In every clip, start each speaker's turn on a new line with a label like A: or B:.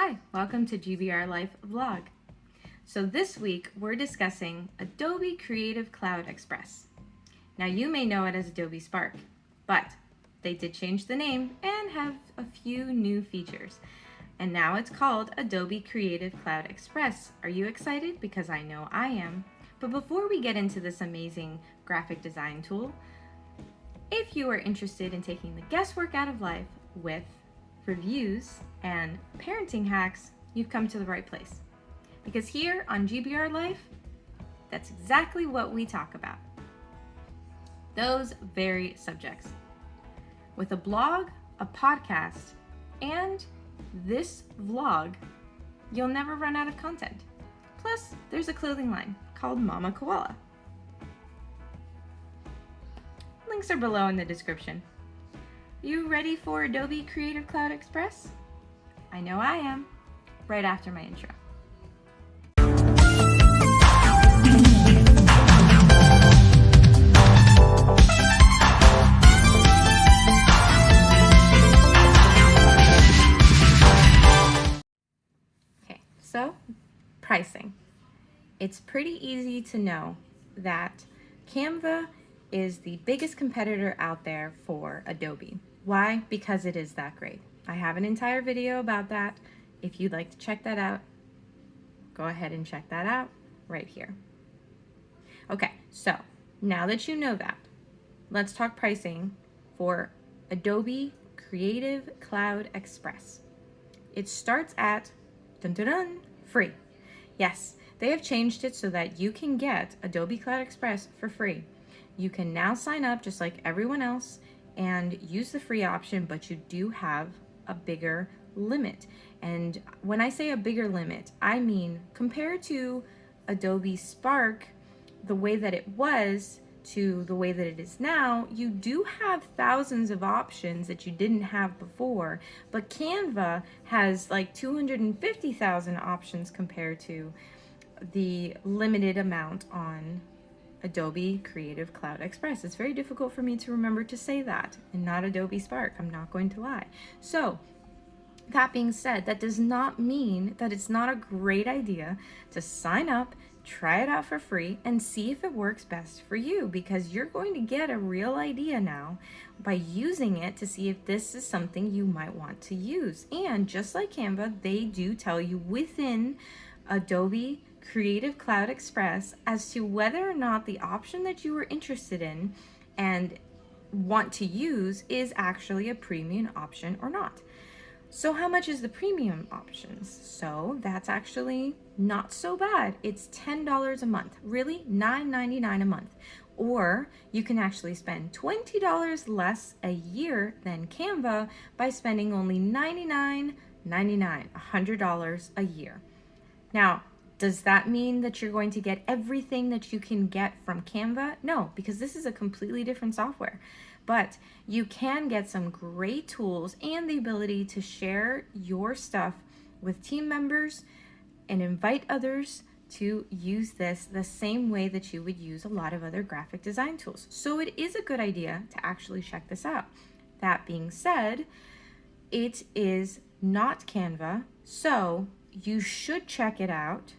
A: Hi, welcome to GBR Life Vlog. So this week we're discussing Adobe Creative Cloud Express. Now you may know it as Adobe Spark, but they did change the name and have a few new features. And now it's called Adobe Creative Cloud Express. Are you excited? Because I know I am. But before we get into this amazing graphic design tool, if you are interested in taking the guesswork out of life with reviews and parenting hacks, you've come to the right place. Because here on GBR Life, that's exactly what we talk about. Those very subjects. With a blog, a podcast, and this vlog, you'll never run out of content. Plus, there's a clothing line called Mama Koala. Links are below in the description. You ready for Adobe Creative Cloud Express? I know I am, right after my intro. Okay, so pricing. It's pretty easy to know that Canva is the biggest competitor out there for Adobe. Why? Because it is that great. I have an entire video about that. If you'd like to check that out, go ahead and check that out right here. Okay, so now that you know that, let's talk pricing for Adobe Creative Cloud Express. It starts at free. Yes, they have changed it so that you can get Adobe Cloud Express for free. You can now sign up just like everyone else and use the free option, but you do have a bigger limit. And when I say a bigger limit, I mean compared to Adobe Spark, the way that it was to the way that it is now, you do have thousands of options that you didn't have before, but Canva has like 250,000 options compared to the limited amount on Adobe Creative Cloud Express. It's very difficult for me to remember to say that and not Adobe Spark. I'm not going to lie. So that being said, that does not mean that it's not a great idea to sign up, try it out for free, and see if it works best for you, because you're going to get a real idea now by using it to see if this is something you might want to use. And just like Canva, they do tell you within Adobe Creative Cloud Express as to whether or not the option that you were interested in and want to use is actually a premium option or not. So how much is the premium options? So that's actually not so bad. It's $10 a month, really $9.99 a month. Or you can actually spend $20 less a year than Canva by spending only $99.99, $100 a year. Now, does that mean that you're going to get everything that you can get from Canva? No, because this is a completely different software. But you can get some great tools and the ability to share your stuff with team members and invite others to use this the same way that you would use a lot of other graphic design tools. So it is a good idea to actually check this out. That being said, it is not Canva, so you should check it out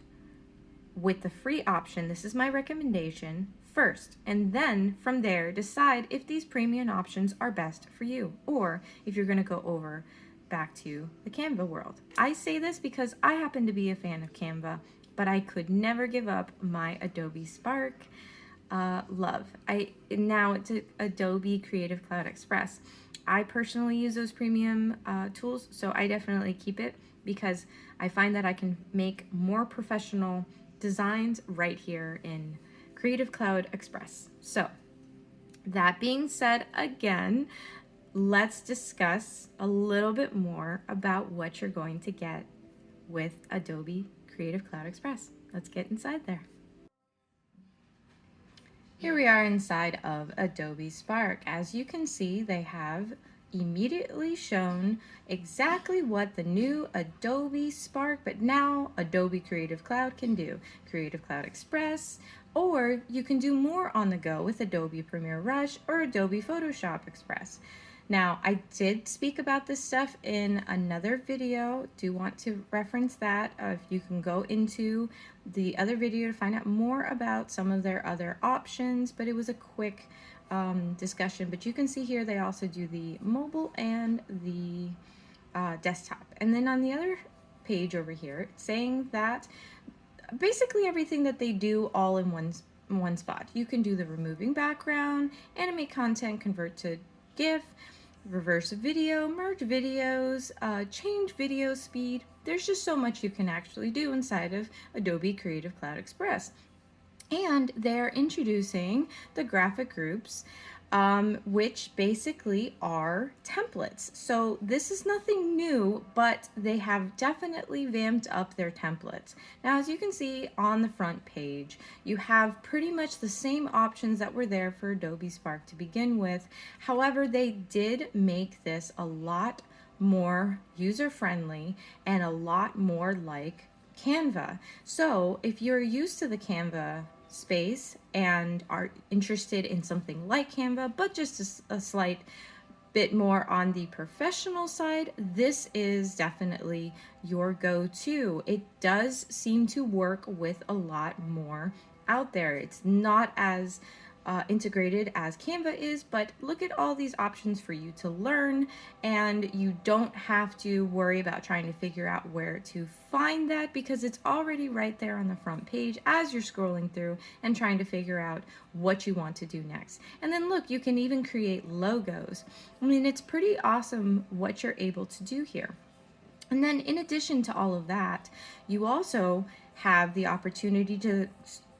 A: with the free option. This is my recommendation first, and then from there decide if these premium options are best for you, or if you're going to go over back to the Canva world. I say this because I happen to be a fan of Canva, but I could never give up my Adobe Spark love. Now it's Adobe Creative Cloud Express. I personally use those premium tools, so I definitely keep it because I find that I can make more professional designs right here in Creative Cloud Express. So that being said, again, let's discuss a little bit more about what you're going to get with Adobe Creative Cloud Express. Let's get inside there. Here we are inside of Adobe Spark. As you can see, they have immediately shown exactly what the new Adobe Spark, but now Adobe Creative Cloud can do. Creative Cloud Express, or you can do more on the go with Adobe Premiere Rush or Adobe Photoshop Express. Now, I did speak about this stuff in another video. Do want to reference that. If you can go into the other video to find out more about some of their other options, but it was a quick discussion. But you can see here they also do the mobile and the desktop. And then on the other page over here, it's saying that basically everything that they do all in one spot. You can do the removing background, animate content, convert to GIF, reverse video, merge videos, change video speed. There's just so much you can actually do inside of Adobe Creative Cloud Express. And they're introducing the graphic groups, which basically are templates. So this is nothing new, but they have definitely vamped up their templates. Now, as you can see on the front page, you have pretty much the same options that were there for Adobe Spark to begin with. However, they did make this a lot more user-friendly and a lot more like Canva. So if you're used to the Canva space and are interested in something like Canva, but just a slight bit more on the professional side, this is definitely your go-to. It does seem to work with a lot more out there. It's not as integrated as Canva is, but look at all these options for you to learn, and you don't have to worry about trying to figure out where to find that because it's already right there on the front page as you're scrolling through and trying to figure out what you want to do next. And then look, you can even create logos. I mean, it's pretty awesome what you're able to do here. And then in addition to all of that, you also have the opportunity to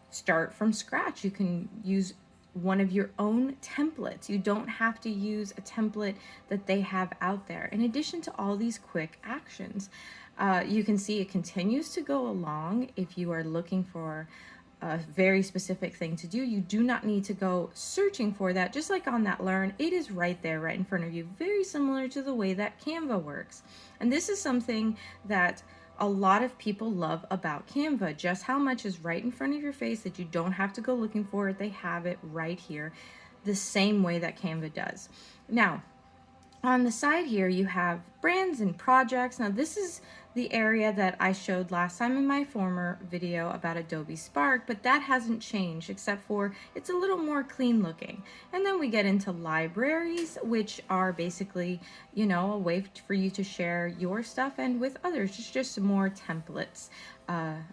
A: start from scratch. You can use one of your own templates. You don't have to use a template that they have out there. In addition to all these quick actions, you can see it continues to go along. If you are looking for a very specific thing to do, you do not need to go searching for that. Just like on that Learn, it is right there, right in front of you, very similar to the way that Canva works. And this is something that a lot of people love about Canva, just how much is right in front of your face that you don't have to go looking for it. They have it right here, the same way that Canva does. Now, on the side here, you have brands and projects. Now, this is the area that I showed last time in my former video about Adobe Spark, but that hasn't changed except for it's a little more clean looking. And then we get into libraries, which are basically, you know, a way for you to share your stuff and with others. It's just more templates.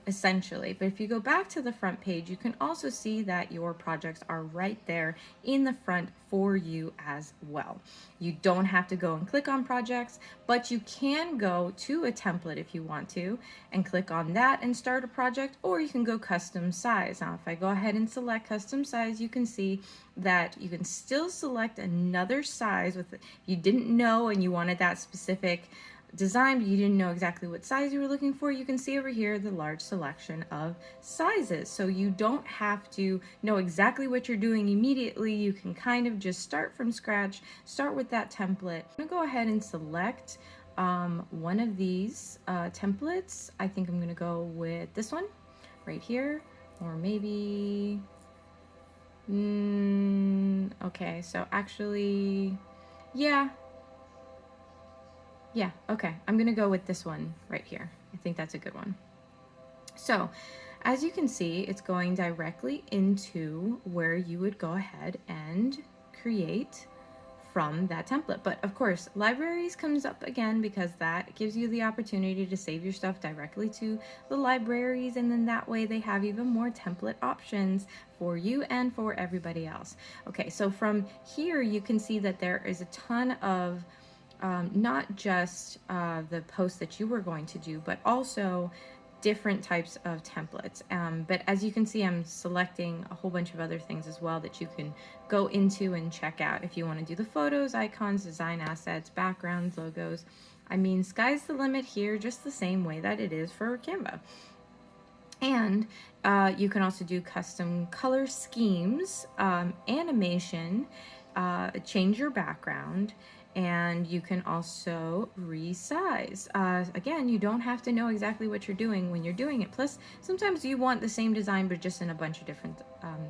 A: Essentially. But if you go back to the front page, you can also see that your projects are right there in the front for you as well. You don't have to go and click on projects, but you can go to a template if you want to and click on that and start a project, or you can go custom size. Now, if I go ahead and select custom size, you can see that you can still select another size with it. If you didn't know and you wanted that specific design, but you didn't know exactly what size you were looking for, you can see over here the large selection of sizes. So you don't have to know exactly what you're doing immediately. You can kind of just start from scratch, start with that template. I'm gonna go ahead and select one of these templates. I think I'm gonna go with this one right here, or maybe, okay, so actually, yeah, okay, I'm gonna go with this one right here. I think that's a good one. So as you can see, it's going directly into where you would go ahead and create from that template. But of course, libraries comes up again because that gives you the opportunity to save your stuff directly to the libraries, and then that way they have even more template options for you and for everybody else. Okay, so from here you can see that there is a ton of not just the posts that you were going to do, but also different types of templates. But as you can see, I'm selecting a whole bunch of other things as well that you can go into and check out if you want to do the photos, icons, design assets, backgrounds, logos. I mean, sky's the limit here, just the same way that it is for Canva. And you can also do custom color schemes, animation, change your background, and you can also resize. Again, you don't have to know exactly what you're doing when you're doing it. Plus, sometimes you want the same design but just in a bunch of different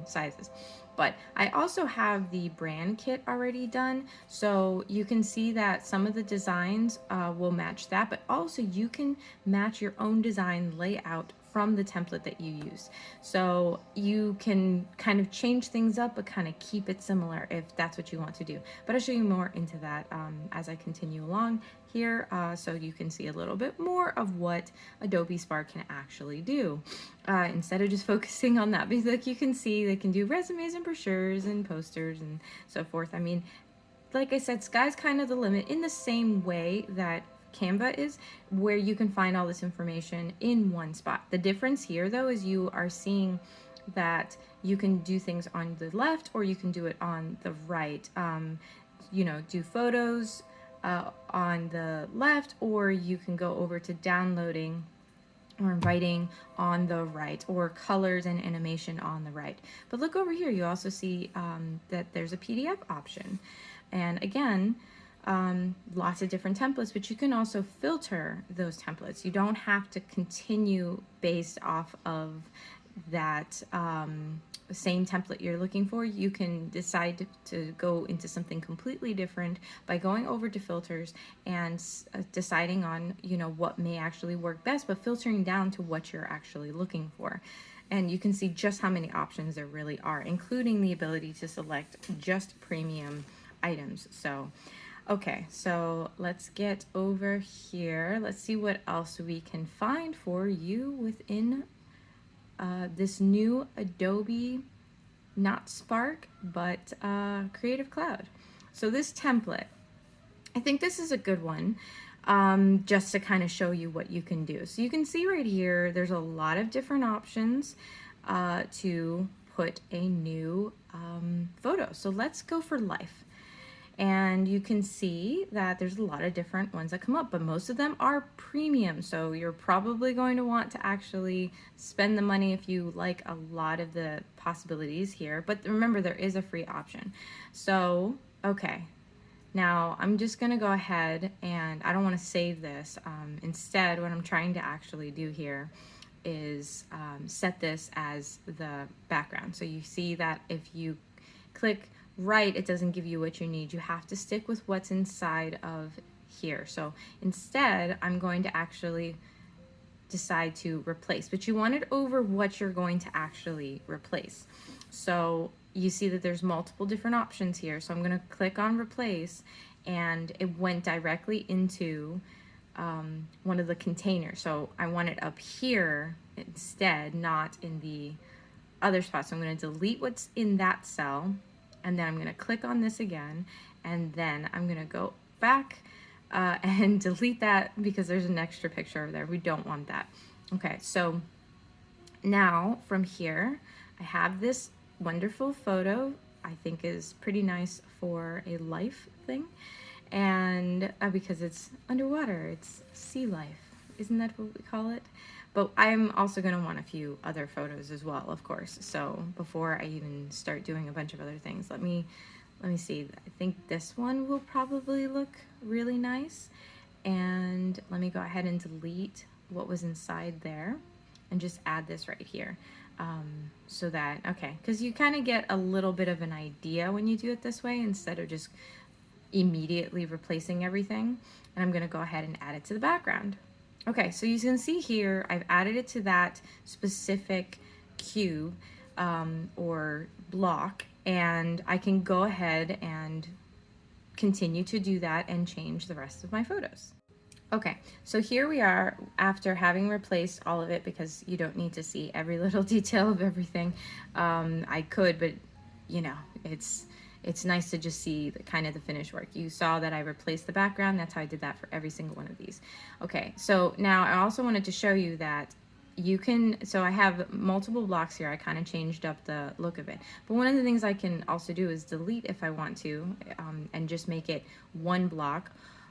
A: sizes. But I also have the brand kit already done, so you can see that some of the designs will match that, but also you can match your own design layout from the template that you use. So you can kind of change things up, but kind of keep it similar if that's what you want to do. But I'll show you more into that as I continue along here, so you can see a little bit more of what Adobe Spark can actually do, instead of just focusing on that. Because like you can see, they can do resumes and brochures and posters and so forth. I mean, like I said, sky's kind of the limit in the same way that Canva is, where you can find all this information in one spot. The difference here, though, is you are seeing that you can do things on the left or you can do it on the right. You know, do photos on the left, or you can go over to downloading or writing on the right, or colors and animation on the right. But look over here, you also see that there's a PDF option. And again, lots of different templates, but you can also filter those templates. You don't have to continue based off of that same template you're looking for. You can decide to go into something completely different by going over to filters and deciding on, you know, what may actually work best, but filtering down to what you're actually looking for. And you can see just how many options there really are, including the ability to select just premium items. So okay, so let's get over here. Let's see what else we can find for you within this new Adobe, not Spark, but Creative Cloud. So this template, I think this is a good one, just to kind of show you what you can do. So you can see right here, there's a lot of different options to put a new photo. So let's go for life. And you can see that there's a lot of different ones that come up, but most of them are premium. So you're probably going to want to actually spend the money if you like a lot of the possibilities here. But remember, there is a free option. So, okay. Now I'm just gonna go ahead, and I don't wanna save this. Instead, what I'm trying to actually do here is set this as the background. So you see that if you click right, it doesn't give you what you need. You have to stick with what's inside of here. So instead, I'm going to actually decide to replace, but you want it over what you're going to actually replace. So you see that there's multiple different options here. So I'm going to click on replace, and it went directly into one of the containers. So I want it up here instead, not in the other spot. So I'm going to delete what's in that cell, and then I'm going to click on this again, and then I'm going to go back and delete that because there's an extra picture over there. We don't want that. Okay, so now from here, I have this wonderful photo I think is pretty nice for a life thing, and because it's underwater, it's sea life. Isn't that what we call it? But I'm also going to want a few other photos as well, of course. So before I even start doing a bunch of other things, let me see. I think this one will probably look really nice. And let me go ahead and delete what was inside there and just add this right here. So that, okay, because you kind of get a little bit of an idea when you do it this way instead of just immediately replacing everything. And I'm going to go ahead and add it to the background. Okay, so you can see here, I've added it to that specific cube or block, and I can go ahead and continue to do that and change the rest of my photos. Okay, so here we are after having replaced all of it, because you don't need to see every little detail of everything. I could, but you know, it's nice to just see the kind of the finished work. You saw that I replaced the background. That's how I did that for every single one of these. Okay, so now I also wanted to show you that you can, so I have multiple blocks here. I kind of changed up the look of it. But one of the things I can also do is delete if I want to, and just make it one block.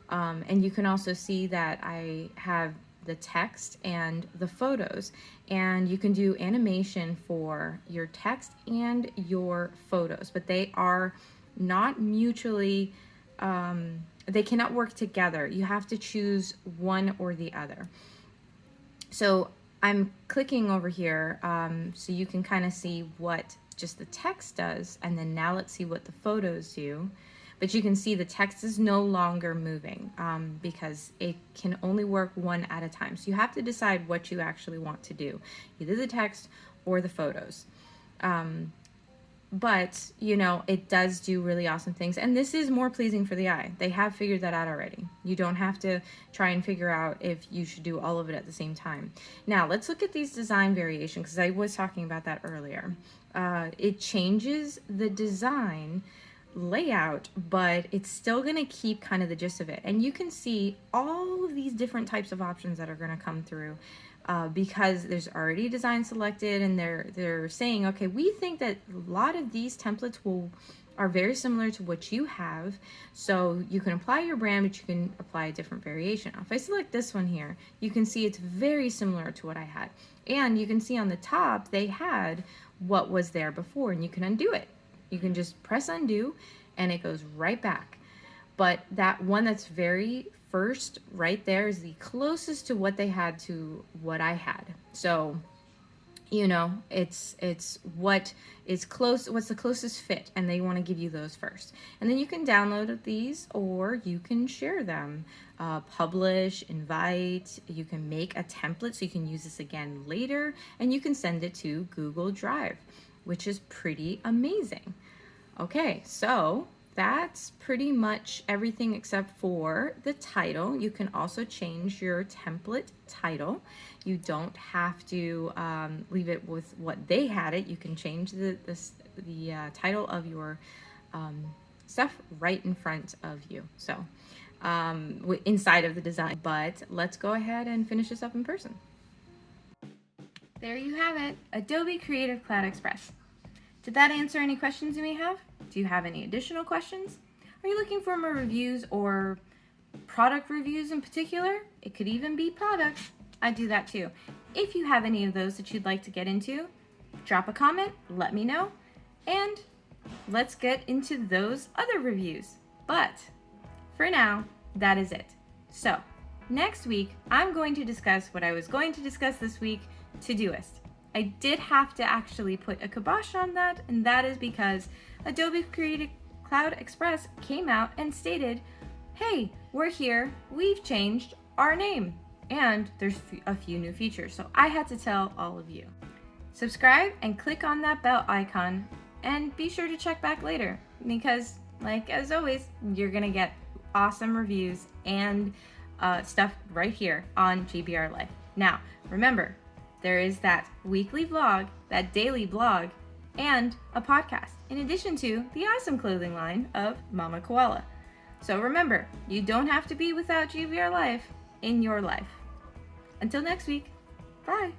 A: And you can also see that I have the text and the photos, and you can do animation for your text and your photos, but they are not mutually, they cannot work together. You have to choose one or the other. So I'm clicking over here so you can kind of see what just the text does. And then now let's see what the photos do. But you can see the text is no longer moving because it can only work one at a time. So you have to decide what you actually want to do, either the text or the photos. But, you know, it does do really awesome things. And this is more pleasing for the eye. They have figured that out already. You don't have to try and figure out if you should do all of it at the same time. Now, let's look at these design variations, because I was talking about that earlier. It changes the design layout, but it's still going to keep kind of the gist of it. And you can see all of these different types of options that are going to come through. Because there's already design selected, and they're saying, okay, we think that a lot of these templates are very similar to what you have, so you can apply your brand, but you can apply a different variation. If I select this one here, you can see it's very similar to what I had, and you can see on the top they had what was there before, and you can undo it. You can just press undo, and it goes right back. But that one that's very first right there is the closest to what they had to what I had. So, you know, it's what is close, what's the closest fit, and they want to give you those first. And then you can download these, or you can share them, publish, invite. You can make a template so you can use this again later, and you can send it to Google Drive, which is pretty amazing. Okay, so that's pretty much everything except for the title. You can also change your template title. You don't have to leave it with what they had it. You can change the title of your stuff right in front of you. So inside of the design. But let's go ahead and finish this up in person. There you have it, Adobe Creative Cloud Express. Did that answer any questions you may have? Do you have any additional questions? Are you looking for more reviews or product reviews in particular? It could even be products. I do that too. If you have any of those that you'd like to get into, drop a comment, let me know, and let's get into those other reviews. But for now, that is it. So next week, I'm going to discuss what I was going to discuss this week, Todoist. I did have to actually put a kibosh on that, and that is because Adobe Creative Cloud Express came out and stated, hey, we're here, we've changed our name, and there's a few new features, so I had to tell all of you. Subscribe and click on that bell icon, and be sure to check back later, because, like as always, you're gonna get awesome reviews and stuff right here on GBR Life. Now, remember, there is that weekly vlog, that daily blog, and a podcast, in addition to the awesome clothing line of Mama Koala. So remember, you don't have to be without GBR Life in your life. Until next week, bye.